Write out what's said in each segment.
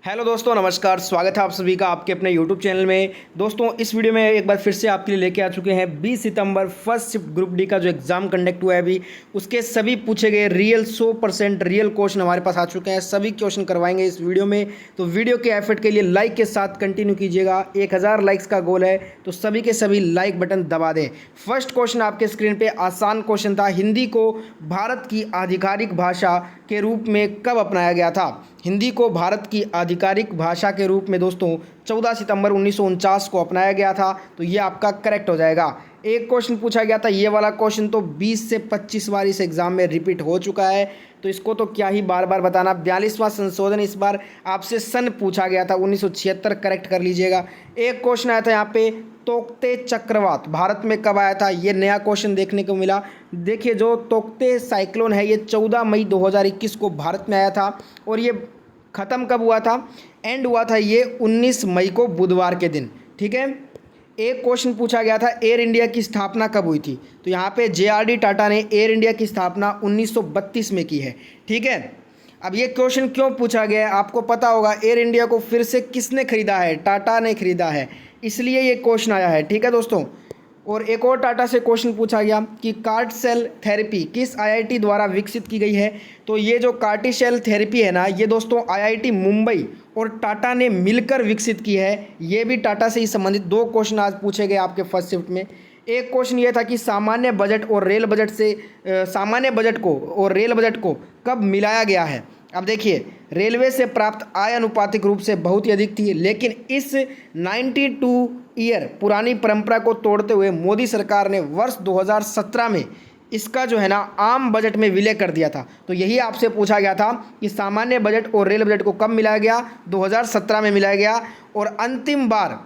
Hello दोस्तों, नमस्कार। स्वागत है आप सभी का आपके अपने यूट्यूब चैनल में। दोस्तों, इस वीडियो में एक बार फिर से आपके लिए लेके आ चुके हैं 20 सितंबर फर्स्ट शिफ्ट ग्रुप डी का जो एग्ज़ाम कंडक्ट हुआ है अभी, उसके सभी पूछे गए रियल 100% रियल क्वेश्चन हमारे पास आ चुके हैं। सभी क्वेश्चन करवाएंगे इस वीडियो में, तो वीडियो के एफर्ट के लिए लाइक के साथ कंटिन्यू कीजिएगा। 1000 लाइक्स का गोल है, तो सभी के सभी लाइक बटन दबा दें। फर्स्ट क्वेश्चन आपके स्क्रीन पर आसान क्वेश्चन था। हिंदी को भारत की आधिकारिक भाषा के रूप में कब अपनाया गया था? हिंदी को भारत की आधिकारिक भाषा के रूप में दोस्तों 14 सितंबर 1949 को अपनाया गया था, तो ये आपका करेक्ट हो जाएगा। एक क्वेश्चन पूछा गया था, ये वाला क्वेश्चन तो 20 से 25 बार इस एग्ज़ाम में रिपीट हो चुका है, तो इसको तो क्या ही बार बार बताना। 42वां संशोधन इस बार आपसे सन पूछा गया था 1976, करेक्ट कर लीजिएगा। एक क्वेश्चन आया था यहाँ पे, तोक्ते चक्रवात भारत में कब आया था? ये नया क्वेश्चन देखने को मिला। देखिए, जो तोक्ते साइक्लोन है ये 14 मई 2021 को भारत में आया था, और ये ख़त्म कब हुआ था? एंड हुआ था ये 19 मई को, बुधवार के दिन। ठीक है। एक क्वेश्चन पूछा गया था, एयर इंडिया की स्थापना कब हुई थी? तो यहाँ पे JRD टाटा ने एयर इंडिया की स्थापना 1932 में की है। ठीक है। अब ये क्वेश्चन क्यों पूछा गया है आपको पता होगा। एयर इंडिया को फिर से किसने खरीदा है? टाटा ने खरीदा है, इसलिए ये क्वेश्चन आया है। ठीक है दोस्तों। और एक और टाटा से क्वेश्चन पूछा गया कि कार्ट सेल थेरेपी किस IIT द्वारा विकसित की गई है? तो ये जो कार्टी सेल थेरेपी है ना, ये दोस्तों IIT मुंबई और टाटा ने मिलकर विकसित की है। ये भी टाटा से ही संबंधित दो क्वेश्चन आज पूछे गए आपके फर्स्ट शिफ्ट में। एक क्वेश्चन ये था कि सामान्य बजट और रेल बजट को कब मिलाया गया है? अब देखिए, रेलवे से प्राप्त आय अनुपातिक रूप से बहुत ही अधिक थी, लेकिन इस 92 ईयर पुरानी परंपरा को तोड़ते हुए मोदी सरकार ने वर्ष 2017 में इसका जो है ना आम बजट में विलय कर दिया था। तो यही आपसे पूछा गया था कि सामान्य बजट और रेल बजट को कब मिलाया गया? 2017 में मिलाया गया। और अंतिम बार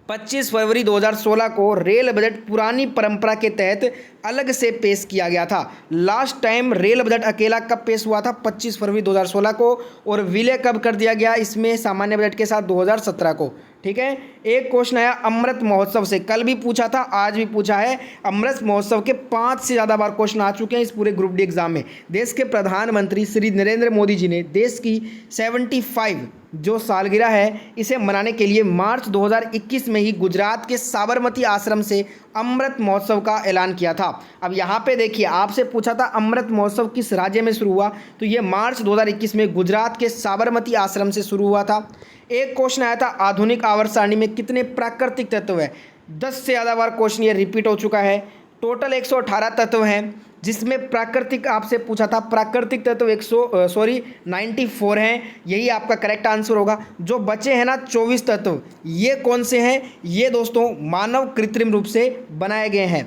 25 फरवरी 2016 को रेल बजट पुरानी परंपरा के तहत अलग से पेश किया गया था। लास्ट टाइम रेल बजट अकेला कब पेश हुआ था? 25 फरवरी 2016 को। और विलय कब कर दिया गया इसमें सामान्य बजट के साथ? 2017 को। ठीक है। एक क्वेश्चन आया अमृत महोत्सव से, कल भी पूछा था, आज भी पूछा है। अमृत महोत्सव के 5 से ज़्यादा बार क्वेश्चन आ चुके हैं इस पूरे ग्रुप डी एग्जाम में। देश के प्रधानमंत्री श्री नरेंद्र मोदी जी ने देश की 75 जो सालगिरह है, इसे मनाने के लिए मार्च 2021 में ही गुजरात के साबरमती आश्रम से अमृत महोत्सव का ऐलान किया था। अब यहाँ पे देखिए, आपसे पूछा था अमृत महोत्सव किस राज्य में शुरू हुआ, तो ये मार्च 2021 में गुजरात के साबरमती आश्रम से शुरू हुआ था। एक क्वेश्चन आया था, आधुनिक आवर्त सारणी में कितने प्राकृतिक तत्व है? 10 से ज़्यादा बार क्वेश्चन ये रिपीट हो चुका है। टोटल 118 तत्व हैं, जिसमें प्राकृतिक आपसे पूछा था, प्राकृतिक तत्व 94 हैं। यही आपका करेक्ट आंसर होगा। जो बचे हैं ना 24 तत्व, ये कौन से हैं? ये दोस्तों मानव कृत्रिम रूप से बनाए गए हैं।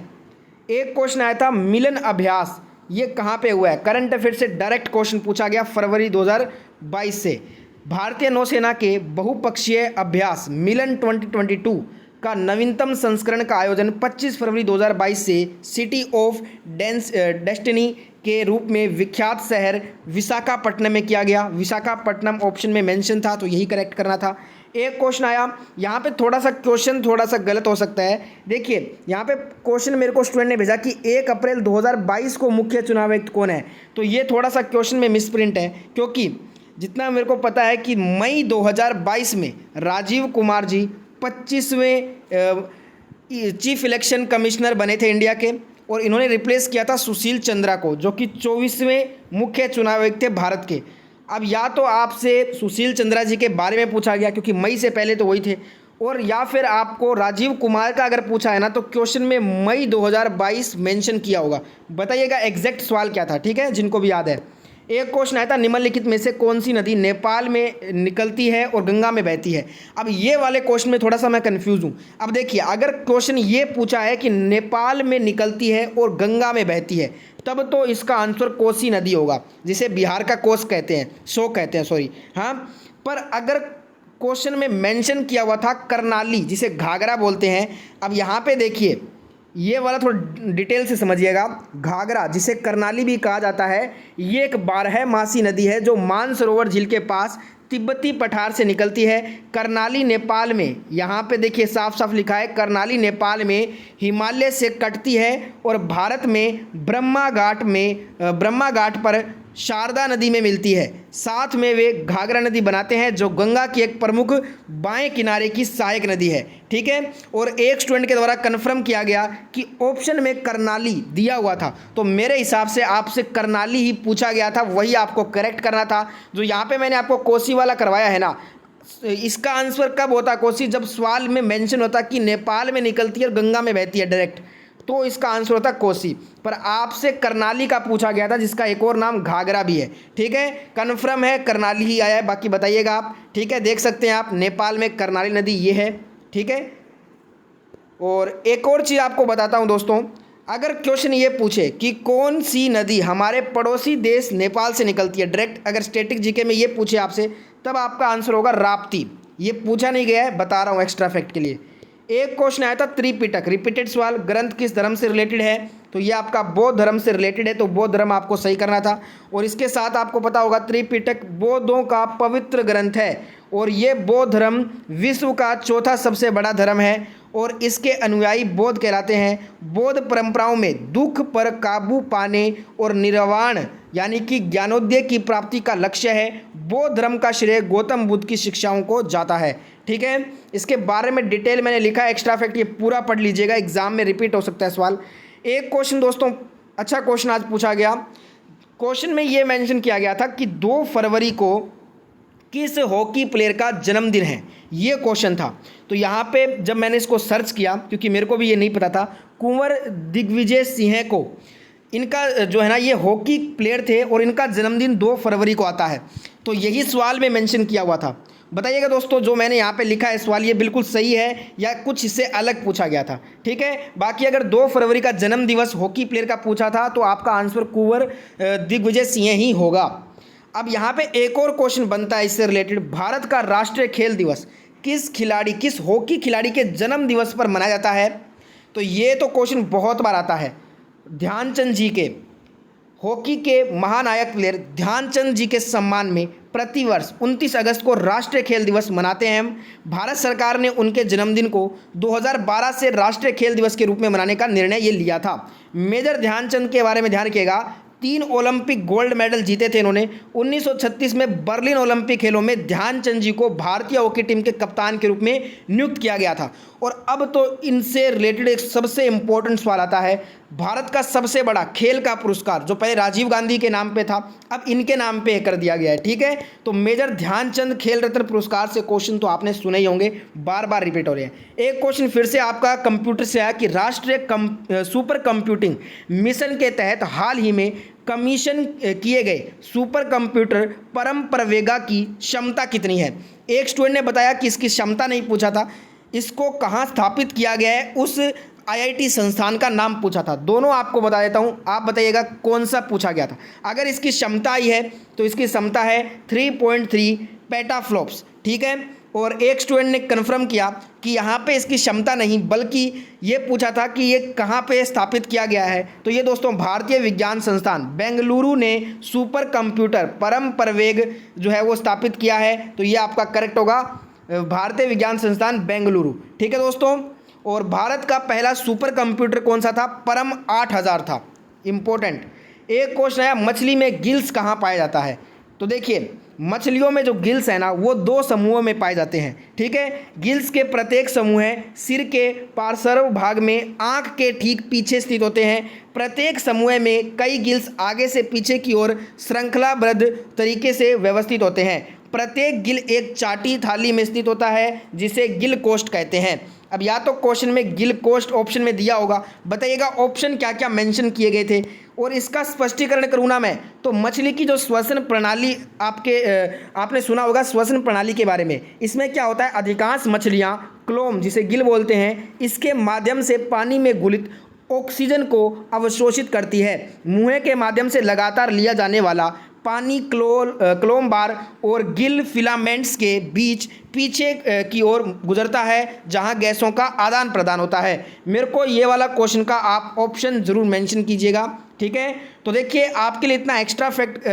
एक क्वेश्चन आया था मिलन अभ्यास, ये कहाँ पे हुआ है? करंट अफेयर से डायरेक्ट क्वेश्चन पूछा गया फरवरी 2022 से। भारतीय नौसेना के बहुपक्षीय अभ्यास मिलन 2022 का नवीनतम संस्करण का आयोजन 25 फरवरी 2022 से सिटी ऑफ डेस्टिनी के रूप में विख्यात शहर विशाखापट्टनम में किया गया। विशाखापट्टनम ऑप्शन में मेंशन था, तो यही करेक्ट करना था। एक क्वेश्चन आया, यहाँ पे थोड़ा सा गलत हो सकता है। देखिए, यहाँ पे क्वेश्चन मेरे को स्टूडेंट ने भेजा कि 1 अप्रैल 2022 को मुख्य चुनाव आयुक्त कौन है? तो ये थोड़ा सा क्वेश्चन में मिसप्रिंट है, क्योंकि जितना मेरे को पता है कि मई 2022 में Rajiv Kumar ji 25वें chief election commissioner बने थे इंडिया के, और इन्होंने रिप्लेस किया था सुशील चंद्रा को, जो कि 24वें मुख्य चुनाव आयुक्त थे भारत के। अब या तो आपसे सुशील चंद्रा जी के बारे में पूछा गया, क्योंकि मई से पहले तो वही थे, और या फिर आपको राजीव कुमार का अगर पूछा है ना, तो क्वेश्चन में मई 2022 मेंशन किया होगा। बताइएगा एग्जैक्ट सवाल क्या था। ठीक है, जिनको भी याद है। एक क्वेश्चन आया था, निम्नलिखित में से कौन सी नदी नेपाल में निकलती है और गंगा में बहती है? अब ये वाले क्वेश्चन में थोड़ा सा मैं कंफ्यूज हूँ। अब देखिए, अगर क्वेश्चन ये पूछा है कि नेपाल में निकलती है और गंगा में बहती है, तब तो इसका आंसर कोसी नदी होगा, जिसे बिहार का कोस कहते हैं, सो कहते हैं, सॉरी। हाँ, पर अगर क्वेश्चन में मेंशन किया हुआ था करनाली, जिसे घाघरा बोलते हैं। अब यहाँ पे देखिए, ये वाला थोड़ा डिटेल से समझिएगा। घाघरा, जिसे करनाली भी कहा जाता है, ये एक बारहमासी नदी है जो मानसरोवर झील के पास तिब्बती पठार से निकलती है। करनाली नेपाल में, यहाँ पे देखिए साफ साफ लिखा है, करनाली नेपाल में हिमालय से कटती है और भारत में ब्रह्मा घाट पर शारदा नदी में मिलती है। साथ में वे घाघरा नदी बनाते हैं जो गंगा की एक प्रमुख बाएं किनारे की सहायक नदी है। ठीक है, और एक स्टूडेंट के द्वारा कन्फर्म किया गया कि ऑप्शन में करनाली दिया हुआ था, तो मेरे हिसाब से आपसे करनाली ही पूछा गया था, वही आपको करेक्ट करना था। जो यहाँ पे मैंने आपको कोसी वाला करवाया है ना, इसका आंसर कब होता कोसी, जब सवाल में मेंशन होता कि नेपाल में निकलती है और गंगा में बहती है डायरेक्ट, तो इसका आंसर होता कोसी। पर आपसे करनाली का पूछा गया था जिसका एक और नाम घाघरा भी है। ठीक है, कन्फर्म है करनाली ही आया है, बाकी बताइएगा आप। ठीक है, देख सकते हैं आप नेपाल में करनाली नदी ये है। ठीक है, और एक और चीज़ आपको बताता हूँ दोस्तों, अगर क्वेश्चन ये पूछे कि कौन सी नदी हमारे पड़ोसी देश नेपाल से निकलती है, डायरेक्ट अगर स्टैटिक जीके में ये पूछे आपसे, तब आपका आंसर होगा राप्ती। ये पूछा नहीं गया है, बता रहा हूँ एक्स्ट्रा फैक्ट के लिए। एक क्वेश्चन आया था त्रिपिटक, रिपीटेड सवाल, ग्रंथ किस धर्म से रिलेटेड है, तो ये आपका बौद्ध धर्म से रिलेटेड है, तो बौद्ध धर्म आपको सही करना था। और इसके साथ आपको पता होगा त्रिपिटक बौद्धों का पवित्र ग्रंथ है और ये बौद्ध धर्म विश्व का चौथा सबसे बड़ा धर्म है और इसके अनुयायी बौद्ध कहलाते हैं। बौद्ध परंपराओं में दुख पर काबू पाने और निर्वाण यानी कि ज्ञानोदय की प्राप्ति का लक्ष्य है। बौद्ध धर्म का श्रेय गौतम बुद्ध की शिक्षाओं को जाता है। ठीक है, इसके बारे में डिटेल मैंने लिखा है, एक्स्ट्रा फैक्ट ये पूरा पढ़ लीजिएगा, एग्जाम में रिपीट हो सकता है सवाल। एक क्वेश्चन दोस्तों, अच्छा क्वेश्चन आज पूछा गया, क्वेश्चन में ये मेंशन किया गया था कि 2 फरवरी को किस हॉकी प्लेयर का जन्मदिन है, ये क्वेश्चन था। तो यहाँ पे जब मैंने इसको सर्च किया, क्योंकि मेरे को भी ये नहीं पता था, कुंवर दिग्विजय सिंह को, इनका जो है ना ये हॉकी प्लेयर थे और इनका जन्मदिन 2 फरवरी को आता है, तो यही सवाल में मेंशन किया हुआ था। बताइएगा दोस्तों, जो मैंने यहाँ पे लिखा है सवाल, ये बिल्कुल सही है या कुछ इससे अलग पूछा गया था। ठीक है, बाकी अगर 2 फरवरी का जन्म दिवस हॉकी प्लेयर का पूछा था तो आपका आंसर कुंवर दिग्विजय सिंह ही होगा। अब यहाँ पे एक और क्वेश्चन बनता है इससे रिलेटेड, भारत का राष्ट्रीय खेल दिवस किस हॉकी खिलाड़ी के जन्म दिवस पर मनाया जाता है, तो ये तो क्वेश्चन बहुत बार आता है। ध्यानचंद जी के, हॉकी के महानायक प्लेयर ध्यानचंद जी के सम्मान में प्रतिवर्ष 29 अगस्त को राष्ट्रीय खेल दिवस मनाते हैं हम। भारत सरकार ने उनके जन्मदिन को 2012 से राष्ट्रीय खेल दिवस के रूप में मनाने का निर्णय ये लिया था। मेजर ध्यानचंद के बारे में ध्यान रखिएगा, 3 ओलंपिक गोल्ड मेडल जीते थे इन्होंने। 1936 में बर्लिन ओलंपिक खेलों में ध्यानचंद जी को भारतीय हॉकी टीम के कप्तान के रूप में नियुक्त किया गया था। और अब तो इनसे रिलेटेड एक सबसे इंपॉर्टेंट सवाल आता है, भारत का सबसे बड़ा खेल का पुरस्कार जो पहले राजीव गांधी के नाम पे था, अब इनके नाम पे कर दिया गया है। ठीक है, तो मेजर ध्यानचंद खेल रत्न पुरस्कार से क्वेश्चन तो आपने सुने ही होंगे, बार बार रिपीट हो रहे हैं। एक क्वेश्चन फिर से आपका कंप्यूटर से आया कि राष्ट्रीय सुपर कंप्यूटिंग मिशन के तहत हाल ही में कमीशन किए गए सुपर कंप्यूटर परम प्रवेगा की क्षमता कितनी है। एक स्टूडेंट ने बताया कि इसकी क्षमता नहीं पूछा था, इसको कहाँ स्थापित किया गया है, उस आईआईटी संस्थान का नाम पूछा था। दोनों आपको बता देता हूँ, आप बताइएगा कौन सा पूछा गया था। अगर इसकी क्षमता आई है तो इसकी क्षमता है 3.3 पेटाफ्लॉप्स। ठीक है, और एक स्टूडेंट ने कन्फर्म किया कि यहाँ पे इसकी क्षमता नहीं बल्कि ये पूछा था कि ये कहाँ पे स्थापित किया गया है, तो ये दोस्तों भारतीय विज्ञान संस्थान बेंगलुरु ने सुपर कंप्यूटर परम प्रवेग जो है वो स्थापित किया है, तो ये आपका करेक्ट होगा, भारतीय विज्ञान संस्थान बेंगलुरु। ठीक है दोस्तों, और भारत का पहला सुपर कंप्यूटर कौन सा था, परम 8000 था। इंपॉर्टेंट एक क्वेश्चन आया, मछली में गिल्स कहाँ पाया जाता है, तो देखिए मछलियों में जो गिल्स है ना वो 2 समूहों में पाए जाते हैं। ठीक है, गिल्स के प्रत्येक समूह है सिर के पार्श्व भाग में आंख के ठीक पीछे स्थित होते हैं। प्रत्येक समूह में कई गिल्स आगे से पीछे की ओर श्रृंखलाबद्ध तरीके से व्यवस्थित होते हैं। प्रत्येक गिल एक चाटी थाली में स्थित होता है जिसे गिल कोष्ठ कहते हैं। अब या तो क्वेश्चन में गिल कोष्ठ ऑप्शन में दिया होगा, बताइएगा ऑप्शन क्या क्या मेंशन किए गए थे और इसका स्पष्टीकरण करूँ ना मैं, तो मछली की जो श्वसन प्रणाली आपने सुना होगा श्वसन प्रणाली के बारे में। इसमें क्या होता है, अधिकांश मछलियाँ क्लोम जिसे गिल बोलते हैं, इसके माध्यम से पानी में घुलित ऑक्सीजन को अवशोषित करती है। मुँह के माध्यम से लगातार लिया जाने वाला पानी क्लोम बार और गिल फिलामेंट्स के बीच पीछे की ओर गुजरता है जहां गैसों का आदान प्रदान होता है। मेरे को ये वाला क्वेश्चन का आप ऑप्शन ज़रूर मेंशन कीजिएगा। ठीक है, तो देखिए आपके लिए इतना एक्स्ट्रा फैक्ट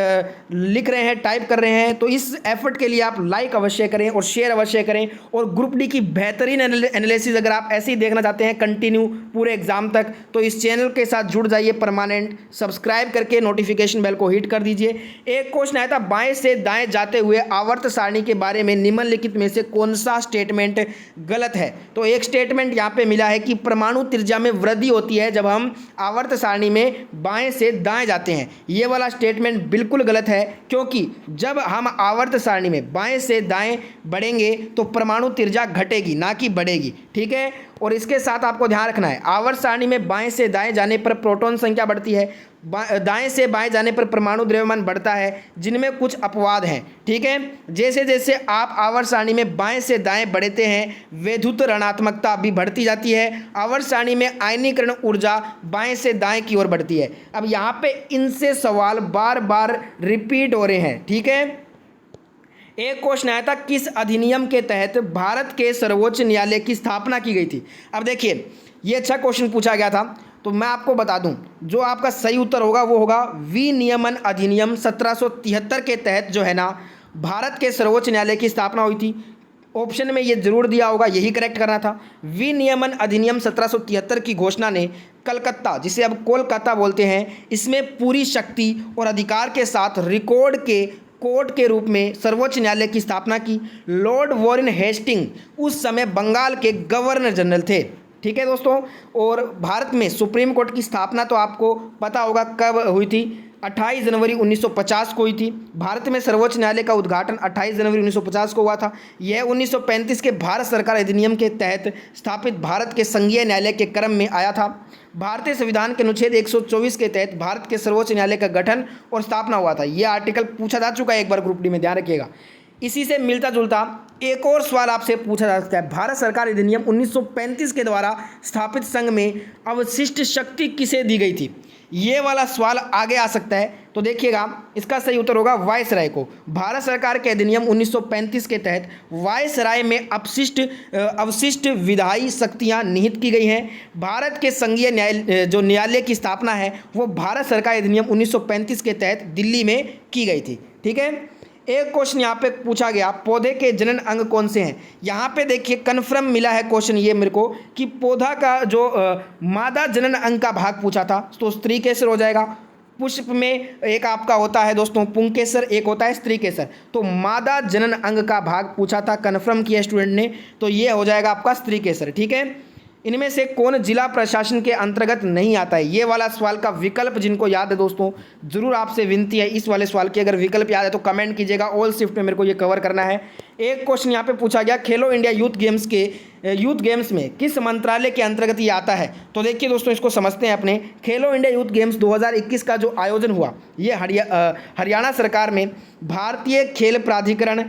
लिख रहे हैं, टाइप कर रहे हैं, तो इस एफर्ट के लिए आप लाइक अवश्य करें और शेयर अवश्य करें। और ग्रुप डी की बेहतरीन एनालिसिस अगर आप ऐसे ही देखना चाहते हैं कंटिन्यू पूरे एग्जाम तक, तो इस चैनल के साथ जुड़ जाइए परमानेंट, सब्सक्राइब करके नोटिफिकेशन बेल को हिट कर दीजिए। एक क्वेश्चन आया था, बाएं से दाएं जाते हुए आवर्त सारणी के बारे में निम्नलिखित में से कौन सा स्टेटमेंट गलत है। तो एक स्टेटमेंट यहाँ पे मिला है कि परमाणु त्रिज्या में वृद्धि होती है जब हम आवर्त सारणी में बाएं से दाएं जाते हैं। ये वाला स्टेटमेंट बिल्कुल गलत है, क्योंकि जब हम आवर्त सारणी में बाएं से दाएं बढ़ेंगे तो परमाणु त्रिज्या घटेगी ना कि बढ़ेगी। ठीक है, और इसके साथ आपको ध्यान रखना है, आवर्त सारणी में बाएं से दाएं जाने पर प्रोटॉन संख्या बढ़ती है, दाएं से बाएं जाने पर परमाणु द्रव्यमान बढ़ता है, जिनमें कुछ अपवाद हैं। ठीक है, जैसे जैसे आप आवर्त सारणी में बाएं से दाएं बढ़ते हैं, वैद्युत ऋणात्मकता भी बढ़ती जाती है। आवर्त सारणी में आयनीकरण ऊर्जा बाएं से दाएं की ओर बढ़ती है। अब यहाँ पे इनसे सवाल बार बार रिपीट हो रहे हैं। ठीक है, एक क्वेश्चन आया था, किस अधिनियम के तहत भारत के सर्वोच्च न्यायालय की स्थापना की गई थी। अब देखिए ये अच्छा क्वेश्चन पूछा गया था, तो मैं आपको बता दूं, जो आपका सही उत्तर होगा वो होगा विनियमन अधिनियम 1773 के तहत जो है ना भारत के सर्वोच्च न्यायालय की स्थापना हुई थी। ऑप्शन में ये जरूर दिया होगा, यही करेक्ट करना था। विनियमन अधिनियम 1773 की घोषणा ने कलकत्ता, जिसे अब कोलकाता बोलते हैं, इसमें पूरी शक्ति और अधिकार के साथ रिकॉर्ड के कोर्ट के रूप में सर्वोच्च न्यायालय की स्थापना की। लॉर्ड वॉरेन हेस्टिंग उस समय बंगाल के गवर्नर जनरल थे। ठीक है दोस्तों, और भारत में सुप्रीम कोर्ट की स्थापना तो आपको पता होगा कब हुई थी, 28 जनवरी 1950 को हुई थी। भारत में सर्वोच्च न्यायालय का उद्घाटन 28 जनवरी 1950 को हुआ था। यह 1935 के भारत सरकार अधिनियम के तहत स्थापित भारत के संघीय न्यायालय के क्रम में आया था। भारतीय संविधान के अनुच्छेद 124 के तहत भारत के सर्वोच्च न्यायालय का गठन और स्थापना हुआ था। यह आर्टिकल पूछा जा चुका है एक बार ग्रुप डी में, ध्यान रखिएगा। इसी से मिलता जुलता एक और सवाल आपसे पूछा जा सकता है, भारत सरकार अधिनियम 1935 के द्वारा स्थापित संघ में अवशिष्ट शक्ति किसे दी गई थी। ये वाला सवाल आगे आ सकता है, तो देखिएगा इसका सही उत्तर होगा वायसराय को। भारत सरकार के अधिनियम 1935 के तहत वायसराय में अवशिष्ट विधायी शक्तियां निहित की गई हैं। भारत के संघीय न्यायालय की स्थापना है वो भारत सरकार अधिनियम 1935 के तहत दिल्ली में की गई थी। ठीक है, एक क्वेश्चन यहाँ पे पूछा गया, पौधे के जनन अंग कौन से हैं। यहाँ पे देखिए कन्फर्म मिला है क्वेश्चन ये मेरे को कि पौधा का जो मादा जनन अंग का भाग पूछा था तो स्त्री केसर हो जाएगा। पुष्प में एक आपका होता है दोस्तों पुंकेसर, एक होता है स्त्री केसर। तो मादा जनन अंग का भाग पूछा था, कन्फर्म किया स्टूडेंट ने, तो ये हो जाएगा आपका स्त्री केसर। ठीक है, इनमें से कौन जिला प्रशासन के अंतर्गत नहीं आता है। ये वाला सवाल का विकल्प जिनको याद है दोस्तों, जरूर आपसे विनती है इस वाले सवाल की अगर विकल्प याद है तो कमेंट कीजिएगा। ऑल शिफ्ट में मेरे को ये कवर करना है। एक क्वेश्चन यहाँ पे पूछा गया, खेलो इंडिया यूथ गेम्स में किस मंत्रालय के अंतर्गत ये आता है। तो देखिए दोस्तों इसको समझते हैं अपने। खेलो इंडिया यूथ गेम्स 2021 का जो आयोजन हुआ ये हरियाणा सरकार में भारतीय खेल प्राधिकरण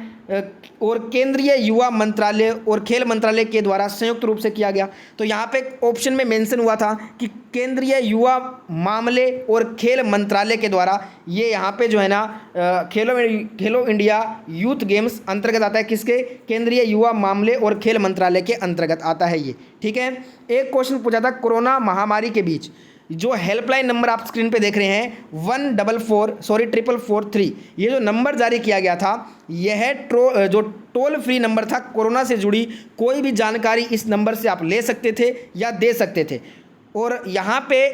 और केंद्रीय युवा मंत्रालय और खेल मंत्रालय के द्वारा संयुक्त रूप से किया गया। तो यहाँ पे ऑप्शन में मेंशन हुआ था कि केंद्रीय युवा मामले और खेल मंत्रालय के द्वारा ये यहाँ पे जो है ना खेलो इंडिया यूथ गेम्स अंतर्गत आता है। किसके? केंद्रीय युवा मामले और खेल मंत्रालय के अंतर्गत आता है ये। ठीक है, एक क्वेश्चन पूछा था, कोरोना महामारी के बीच जो हेल्पलाइन नंबर आप स्क्रीन पे देख रहे हैं 443, ये जो नंबर जारी किया गया था यह जो टोल फ्री नंबर था, कोरोना से जुड़ी कोई भी जानकारी इस नंबर से आप ले सकते थे या दे सकते थे। और यहाँ पे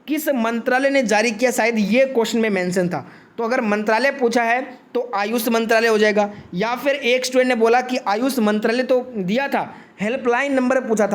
किस मंत्रालय ने जारी किया, शायद ये क्वेश्चन में मेंशन था। तो अगर मंत्रालय पूछा है तो आयुष मंत्रालय हो जाएगा, या फिर एक स्टूडेंट ने बोला कि आयुष मंत्रालय तो दिया था, हेल्पलाइन नंबर पूछा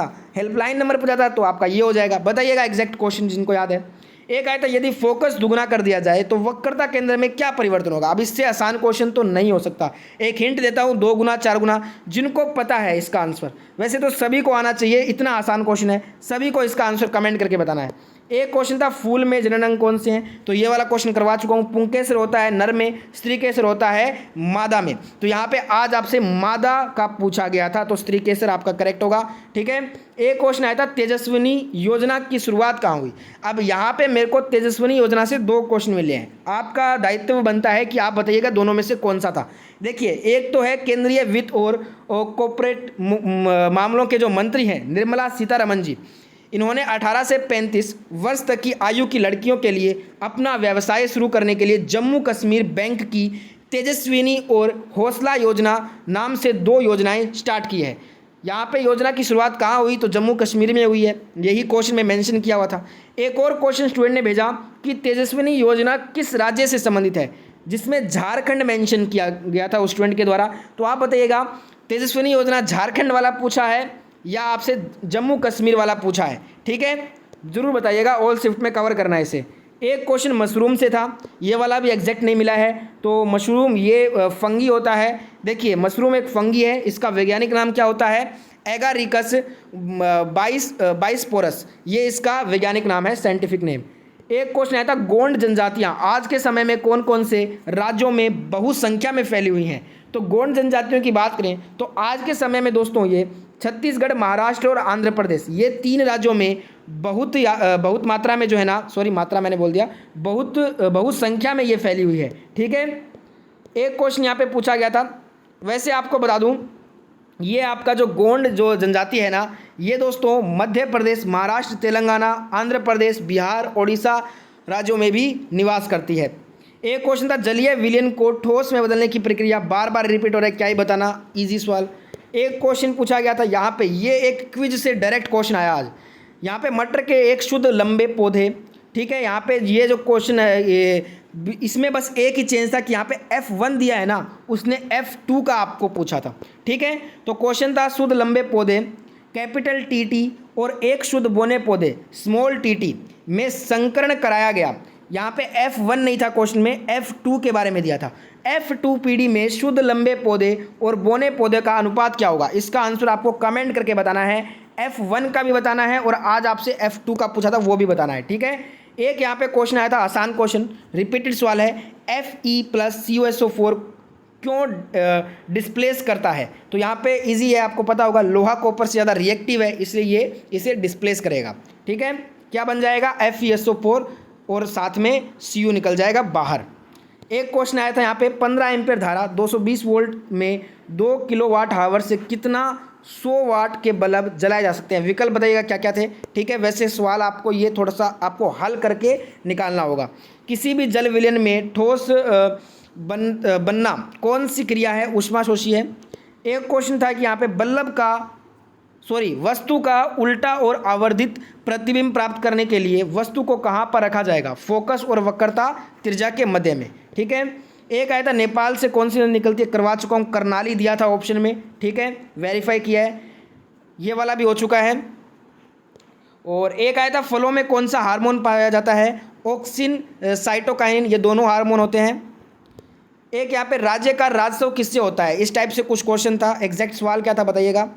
था, तो आपका ये हो जाएगा। बताइएगा एग्जैक्ट क्वेश्चन जिनको याद है। एक आया था, यदि फोकस दुगना कर दिया जाए तो वक्रता केंद्र में क्या परिवर्तन होगा। अब इससे आसान क्वेश्चन तो नहीं हो सकता, एक हिंट देता हूँ, 2 गुना 4 गुना। जिनको पता है इसका आंसर, वैसे तो सभी को आना चाहिए, इतना आसान क्वेश्चन है, सभी को इसका आंसर कमेंट करके बताना है। एक क्वेश्चन था, फूल में जनन अंग कौन से हैं, तो ये वाला क्वेश्चन करवा चुका हूँ। पुंकेसर होता है नर में, स्त्री केसर होता है मादा में। तो यहाँ पे आज आपसे मादा का पूछा गया था, तो स्त्री केसर आपका करेक्ट होगा। ठीक है, एक क्वेश्चन आया था, तेजस्विनी योजना की शुरुआत कहाँ हुई। अब यहाँ पे मेरे को तेजस्विनी योजना से 2 क्वेश्चन मिले हैं, आपका दायित्व बनता है कि आप बताइएगा दोनों में से कौन सा था। देखिए, एक तो है केंद्रीय वित्त और कॉर्पोरेट मामलों के जो मंत्री हैं निर्मला सीतारमण जी, इन्होंने 18 से 35 वर्ष तक की आयु की लड़कियों के लिए अपना व्यवसाय शुरू करने के लिए जम्मू कश्मीर बैंक की तेजस्विनी और हौसला योजना नाम से 2 योजनाएं स्टार्ट की है। यहाँ पे योजना की शुरुआत कहाँ हुई, तो जम्मू कश्मीर में हुई है। यही क्वेश्चन में मेंशन किया हुआ था। एक और क्वेश्चन स्टूडेंट ने भेजा कि तेजस्विनी योजना किस राज्य से संबंधित है, जिसमें झारखंड मेंशन किया गया था उस स्टूडेंट के द्वारा। तो आप बताइएगा तेजस्विनी योजना झारखंड वाला पूछा है या आपसे जम्मू कश्मीर वाला पूछा है। ठीक है, ज़रूर बताइएगा, ऑल शिफ्ट में कवर करना है इसे। एक क्वेश्चन मशरूम से था, ये वाला भी एग्जैक्ट नहीं मिला है। तो मशरूम ये फंगी होता है। देखिए मशरूम एक फंगी है, इसका वैज्ञानिक नाम क्या होता है, एगारिकस बाइस्पोरस, ये इसका वैज्ञानिक नाम है, साइंटिफिक नेम। एक क्वेश्चन आया था गोंड जनजातियाँ आज के समय में कौन कौन से राज्यों में बहुसंख्या में फैली हुई हैं। तो गोंड जनजातियों की बात करें तो आज के समय में दोस्तों ये छत्तीसगढ़, महाराष्ट्र और आंध्र प्रदेश, ये 3 राज्यों में बहुत मात्रा में जो है ना, सॉरी मात्रा मैंने बोल दिया, बहुत संख्या में ये फैली हुई है। ठीक है, एक क्वेश्चन यहाँ पे पूछा गया था। वैसे आपको बता दूँ, ये आपका जो गोंड जो जनजाति है ना, ये दोस्तों मध्य प्रदेश, महाराष्ट्र, तेलंगाना, आंध्र प्रदेश, बिहार, ओडिशा राज्यों में भी निवास करती है। एक क्वेश्चन था जलीय विलयन को ठोस में बदलने की प्रक्रिया बार बार रिपीट हो रहा है, क्या ही बताना, इजी सवाल। एक क्वेश्चन पूछा गया था यहाँ पे, ये एक क्विज से डायरेक्ट क्वेश्चन आया आज। यहाँ पे मटर के एक शुद्ध लंबे पौधे, ठीक है, यहाँ पे ये जो क्वेश्चन है ये इसमें बस एक ही चेंज था कि यहाँ पे F1 दिया है ना, उसने F2 का आपको पूछा था। ठीक है, तो क्वेश्चन था शुद्ध लंबे पौधे कैपिटल TT और एक शुद्ध बोने पौधे स्मॉल TT में संकरण कराया गया। यहाँ पे F1 नहीं था क्वेश्चन में, F2 के बारे में दिया था। F2 पीढ़ी में शुद्ध लंबे पौधे और बोने पौधे का अनुपात क्या होगा, इसका आंसर आपको कमेंट करके बताना है। F1 का भी बताना है और आज आपसे F2 का पूछा था वो भी बताना है। ठीक है, एक यहाँ पे क्वेश्चन आया था, आसान क्वेश्चन, रिपीटेड सवाल है, Fe प्लस CuSO4 क्यों डिस्प्लेस करता है। तो यहाँ पे इजी है, आपको पता होगा लोहा कॉपर से ज़्यादा रिएक्टिव है, इसलिए ये इसे डिस्प्लेस करेगा। ठीक है, क्या बन जाएगा, FeSO4 और साथ में Cu निकल जाएगा बाहर। एक क्वेश्चन आया था यहाँ पे 15 एम्पीयर धारा 220 वोल्ट में 2 किलोवाट आवर से कितना 100 वाट के बल्ब जलाए जा सकते हैं। विकल्प बताइएगा क्या क्या थे। ठीक है, वैसे सवाल आपको ये थोड़ा सा आपको हल करके निकालना होगा। किसी भी जल विलयन में ठोस बनना कौन सी क्रिया है, ऊष्माशोषी है। एक क्वेश्चन था कि यहाँ पे वस्तु का उल्टा और आवर्धित प्रतिबिंब प्राप्त करने के लिए वस्तु को कहाँ पर रखा जाएगा, फोकस और वक्रता त्रिज्या के मध्य में। ठीक है, एक आया था नेपाल से कौन सी नदी निकलती है, करवा चुका हूँ, करनाली दिया था ऑप्शन में। ठीक है, वेरीफाई किया है, ये वाला भी हो चुका है। और एक आया था फलों में कौन सा हार्मोन पाया जाता है, ऑक्सिन, साइटोकाइनिन, ये दोनों हार्मोन होते हैं। एक यहाँ पे राज्य का राज्योत्सव किससे होता है, इस टाइप से कुछ क्वेश्चन था। एग्जैक्ट सवाल क्या था बताइएगा।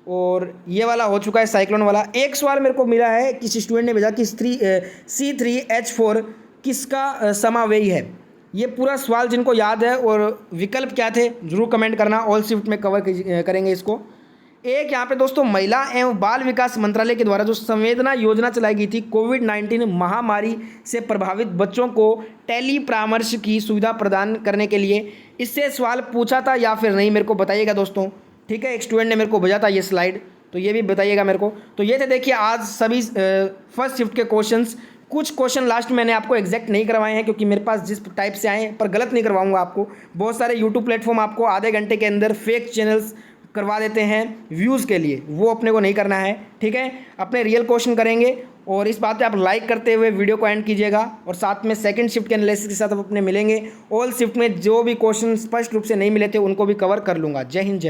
और ये वाला हो चुका है, साइक्लोन वाला। एक सवाल मेरे को मिला है, किसी स्टूडेंट ने भेजा कि C3H4 किसका समावेही है। ये पूरा सवाल जिनको याद है और विकल्प क्या थे जरूर कमेंट करना, ऑल शिफ्ट में कवर करेंगे इसको। एक यहाँ पे दोस्तों महिला एवं बाल विकास मंत्रालय के द्वारा जो संवेदना योजना चलाई गई थी कोविड-19 महामारी से प्रभावित बच्चों को टेली परामर्श की सुविधा प्रदान करने के लिए, इससे सवाल पूछा था या फिर नहीं, मेरे को बताइएगा दोस्तों। ठीक है, एक स्टूडेंट ने मेरे को भेजा था ये स्लाइड, तो ये भी बताइएगा मेरे को। तो ये थे देखिए आज सभी फर्स्ट शिफ्ट के क्वेश्चंस। कुछ क्वेश्चन लास्ट मैंने आपको एग्जैक्ट नहीं करवाए हैं क्योंकि मेरे पास जिस टाइप से आए हैं, पर गलत नहीं करवाऊंगा आपको। बहुत सारे यूट्यूब प्लेटफॉर्म आपको आधे घंटे के अंदर फेक चैनल्स करवा देते हैं व्यूज़ के लिए, वो अपने को नहीं करना है। ठीक है, अपने रियल क्वेश्चन करेंगे। और इस बात पे आप लाइक करते हुए वीडियो को एंड कीजिएगा और साथ में सेकंड शिफ्ट के एनालिसिस के साथ आप अपने मिलेंगे। ऑल शिफ्ट में जो भी क्वेश्चन स्पष्ट रूप से नहीं मिले थे उनको भी कवर कर लूँगा। जय हिंद, जय